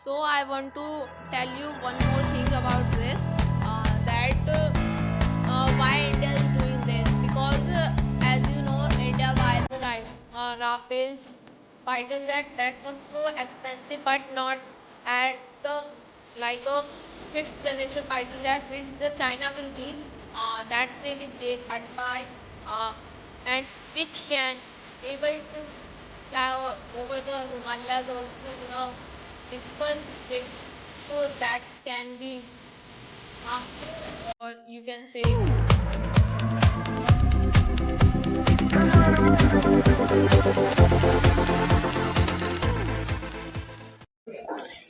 So I want to tell you one more thing about this. That why India is doing this because as you know India buys the Rafales fighter that was so expensive but not at the like a fifth generation fighter jet which the China will give that they will take at by uh, and which can able to fly over the Himalayas also the different states so that can be or you can say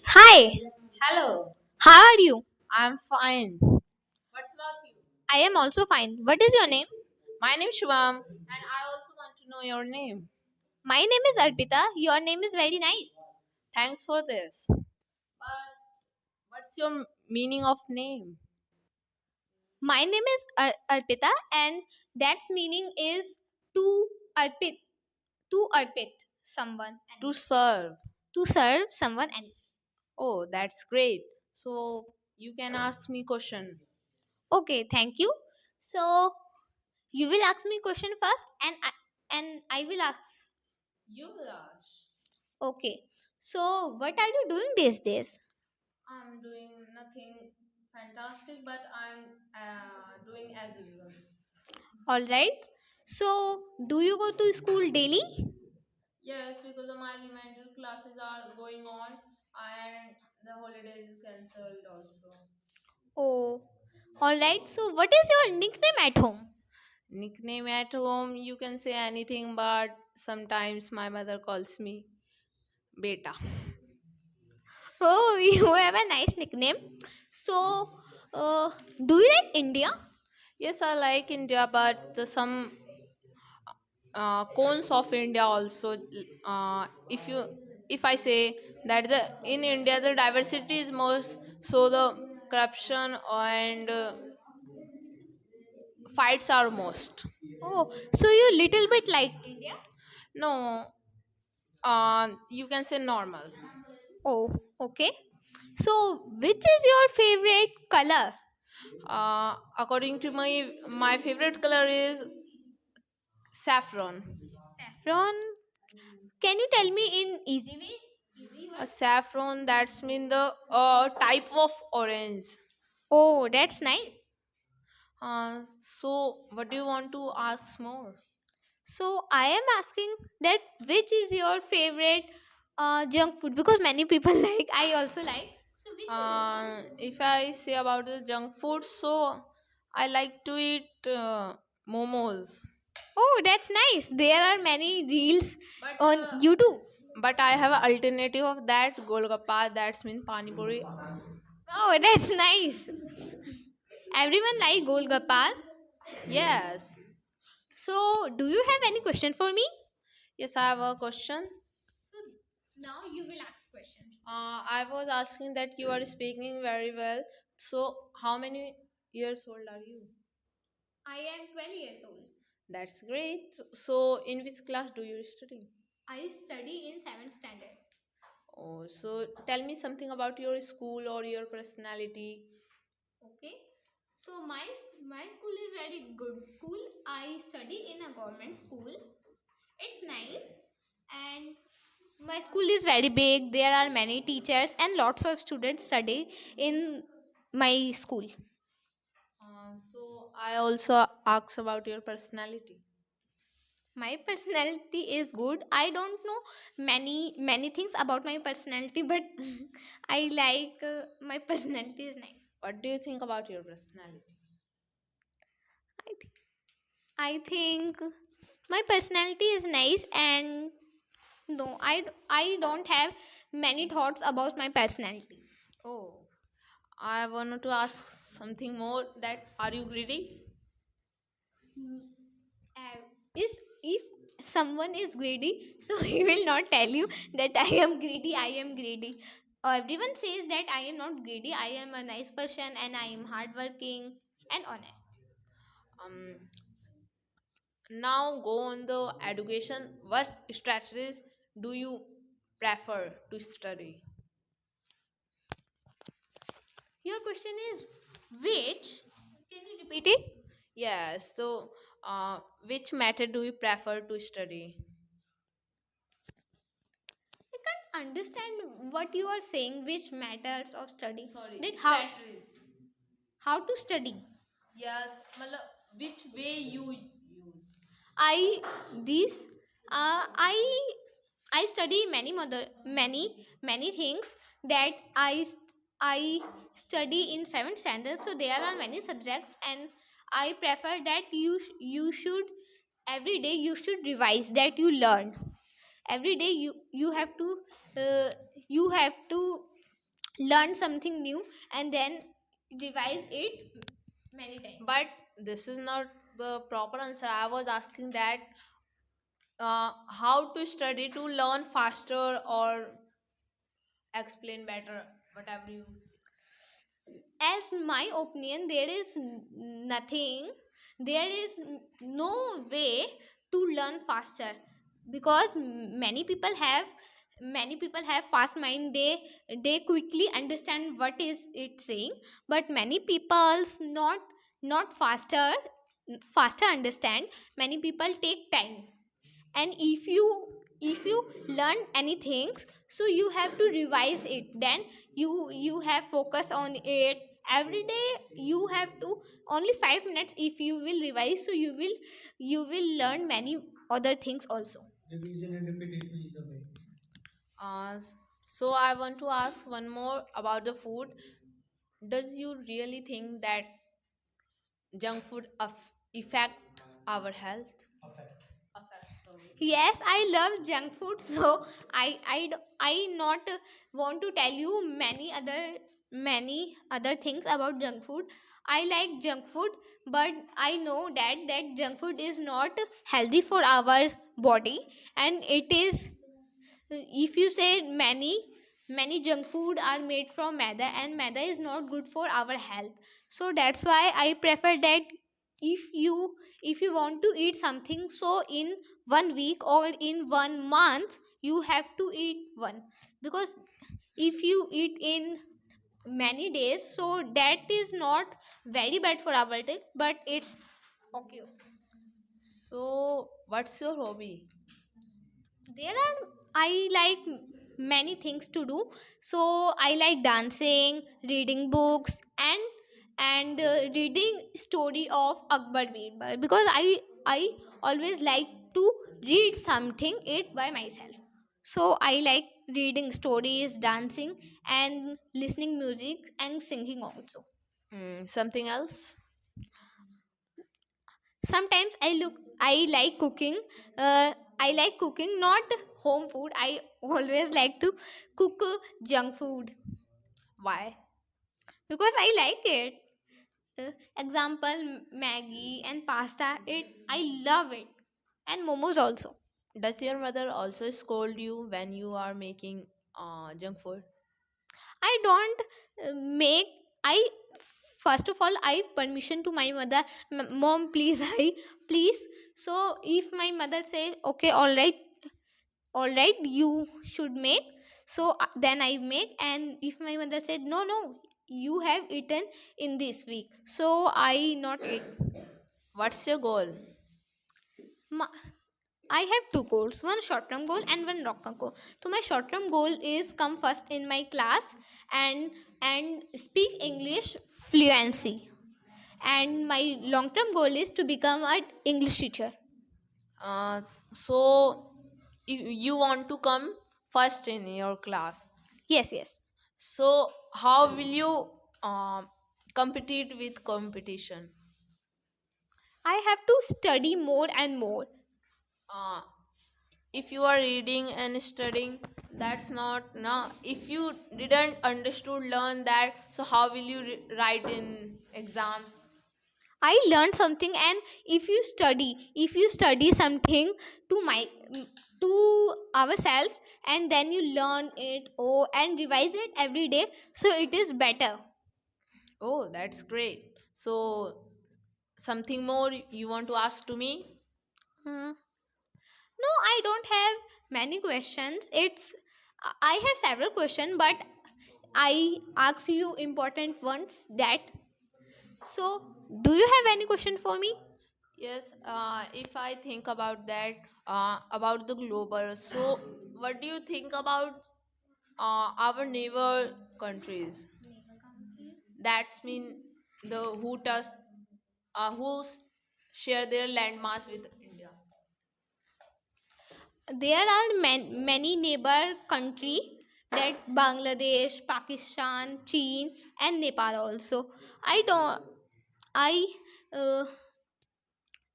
Hi, hello, how are you? I'm fine. What's about you? I am also fine. What is your name? My name is Shubham, and I also want to know your name. My name is Arpita. Your name is very nice. Thanks for this. But what's your meaning of name? My name is Arpita, and that's meaning is to arpit, to arpit someone, To serve. to serve someone. And Oh, that's great. So you can ask me question. okay, thank you. So you will ask me question first, and I will ask. You will ask. Okay. So what are you doing these days? I'm doing nothing fantastic, but I'm doing as usual. All right. So do you go to school daily? Yes, because of my remainder classes are going on and the holidays is cancelled also. Oh, all right. So, what is your nickname at home? Nickname at home, you can say anything, but sometimes my mother calls me Beta. Oh, you have a nice nickname. So, do you like India? Yes, I like India, but some cones of India also. If I say that the in India the diversity is most, so the corruption and fights are most. Oh, so you little bit like India? No, you can say normal. Oh, okay. So, which is your favorite color? According to my favorite color is saffron. Saffron. Can you tell me in easy way? Easy A word. saffron that's mean the type of orange. Oh, that's nice. So what do you want to ask more? So, I am asking that which is your favorite junk food because many people like. I also like. So, which is your If I say about the junk food, so I like to eat momos. Oh, that's nice. There are many reels But on YouTube. but I have an alternative of that golgappa. That's mean pani puri. Oh, that's nice. Everyone like Golgappas. Yes, So, do you have any question for me? yes. I have a question. So, now you will ask questions. I was asking that you are speaking very well. So how many years old are you? I am 12 years old. That's great. So in which class do you study? I study in 7th standard. Oh, so tell me something about your school or your personality. Okay. So, my school is very good school. I study in a government school. It's nice and my school is very big. There are many teachers and lots of students study in my school. So I also ask about your personality. My personality is good. I don't know many things about my personality, but I like my personality is nice. What do you think about your personality? I think I think my personality is nice and no, I don't have many thoughts about my personality. Oh, I wanted to ask something more. That are you greedy? Uh, is if someone is greedy, so he will not tell you that I am greedy. Everyone says that I am not greedy. I am a nice person and I am hardworking and honest. Um, Now go on the education. What strategies do you prefer to study? Your question is which? Can you repeat it? Yes. So, which method do you prefer to study? I can't understand what you are saying. Which methods of study? Sorry, That strategies. how to study? Yes, which way you use? I these I study many things that I study in 7th standard. So there are many subjects, and I prefer that you should every day you should revise that you learn every day. You have to uh, you have to learn something new and then revise it many times. But this is not the proper answer. I was asking that how to study to learn faster or explain better, whatever you. As my opinion, there is nothing, there is no way to learn faster, because many people have fast mind. They quickly understand what is it saying, but many people's not faster understand. Many people take time, and if you learn anything, so you have to revise it. Then you have focus on it every day. You have to only 5 minutes. If you will revise, so you will learn many other things also. Revision and repetition is the way. So I want to ask one more about the food. Does you really think that junk food affect our health? Affect. Affect, sorry. Yes, I love junk food. So I not want to tell you many other things about junk food. I like junk food, but I know that junk food is not healthy for our body. And it is, if you say many junk food are made from maida, and maida is not good for our health. So that's why I prefer that if you want to eat something, so in 1 week or in 1 month you have to eat one. Because if you eat in many days, so that is not very bad for our health, but it's okay. So, what's your hobby? There are, I like many things to do. So I like dancing, reading books, and reading story of Akbar Birbal, because I always like to read something it by myself. So I like reading stories, dancing, and listening music and singing also. Something else? Sometimes I like cooking, not home food. I always like to cook junk food, Why? because I like it. Example, Maggie and pasta, it I love it. And momos also. Does your mother also scold you when you are making junk food? I don't make I first of all, I permission to my mother. Mom, please, I please. So if my mother say okay, all right, you should make. So then I make. And if my mother said no, no, you have eaten in this week, so I not eat. What's your goal? Ma- I have two goals, one short term goal and one long term goal. So my short term goal is come first in my class, and speak English fluency. And my long term goal is to become an English teacher. So, you want to come first in your class. Yes, yes. So, how will you compete with competition? I have to study more and more. Uh, if you are reading and studying, that's not now. If you didn't understood learn that, so how will you write in exams? I learned something. And if you study something to my to ourselves, and then you learn it, and revise it every day, so it is better. Oh, that's great. So, something more you want to ask to me? Uh, no, I don't have many questions. I have several questions, but I ask you important ones that. So, do you have any question for me? Yes, if I think about that, about the global, so what do you think about our neighbor countries? That's mean the who share their landmass with India. There are many neighbor country, that Bangladesh, Pakistan, China, and Nepal also. I don't. I uh,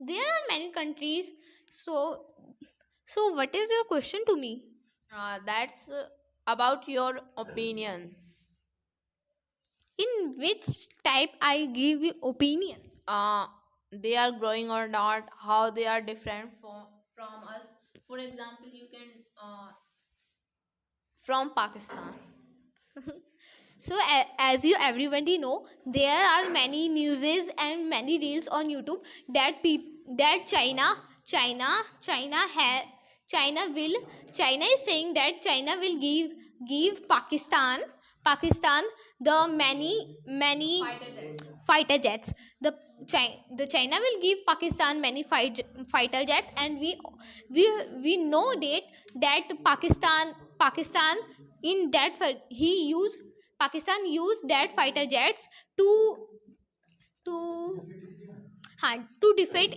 There are many countries. So what is your question to me? That's about your opinion. In which type I give you opinion? uh, they are growing or not, how they are different from us. For example, you can from Pakistan. So as you everybody know, there are many newses and many reels on YouTube that that China will China is saying that China will give Pakistan the many Fighter jets. fighter jets. The China will give Pakistan many fighter jets, and we we know that Pakistan in that he used Pakistan used that fighter jets to to to defeat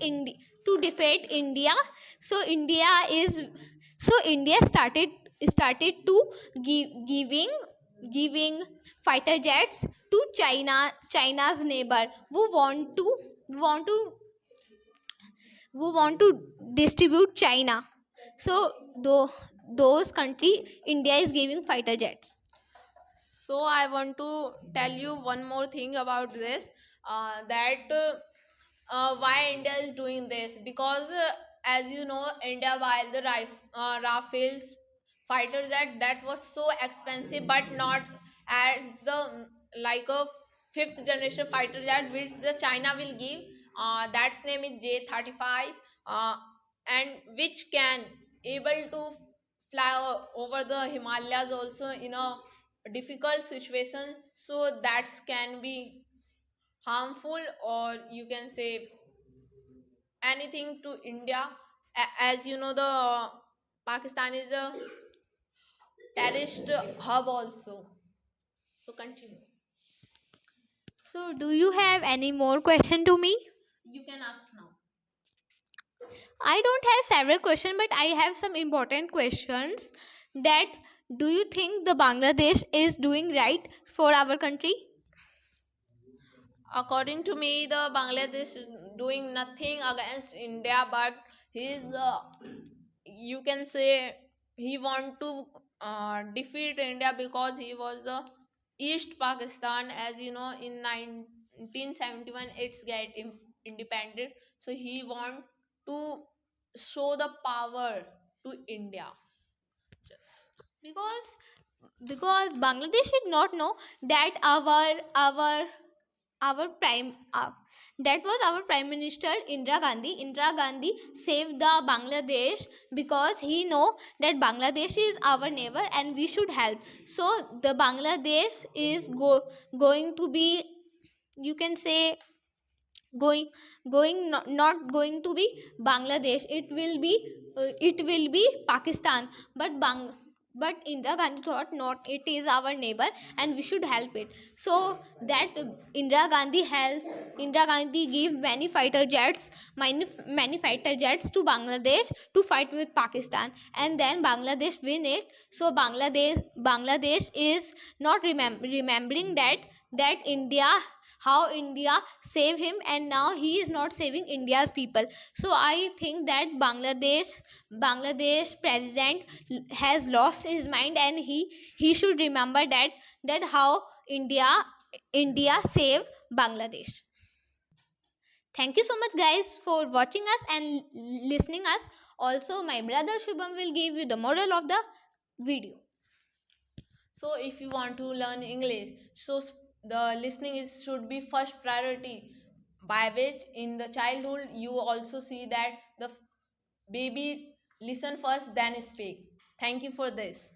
India. So India started to giving fighter jets to China's neighbor who want to who want to distribute China. So though those country, India is giving fighter jets. So I want to tell you one more thing about this, that why India is doing this, because as you know, India buy the Rafales fighter jet that was so expensive, but not as the like a fifth generation fighter jet which the China will give. That's name is J-35, and which can able to fly over the Himalayas also in a difficult situation. So that can be harmful, or you can say anything to India. As you know, the Pakistan is a terrorist hub also. So continue. So do you have any more question to me? You can ask now. I don't have several questions, but I have some important questions. That, do you think the Bangladesh is doing right for our country? According to me, the Bangladesh is doing nothing against India, but he's you can say he want to defeat India because he was the East Pakistan. As you know, in 1971 it's get independent. So he want to show the power to India. Because Bangladesh did not know that our prime that was our prime minister Indira Gandhi saved the Bangladesh, because he know that Bangladesh is our neighbor and we should help. So the Bangladesh is going to be, you can say, not going to be Bangladesh, it will be Pakistan. But Indira Gandhi thought, not, it is our neighbor and we should help it. So that Indira Gandhi gave many fighter jets to Bangladesh to fight with Pakistan, and then Bangladesh win it. So Bangladesh is not remembering that how India save him, and now he is not saving India's people. So I think that Bangladesh president has lost his mind, and he should remember that how India saved Bangladesh. Thank you so much guys for watching us and listening us. Also, my brother Shubham will give you the moral of the video. So if you want to learn English, so the listening is should be first priority, by which in the childhood you also see that the baby listen first then speak. Thank you for this.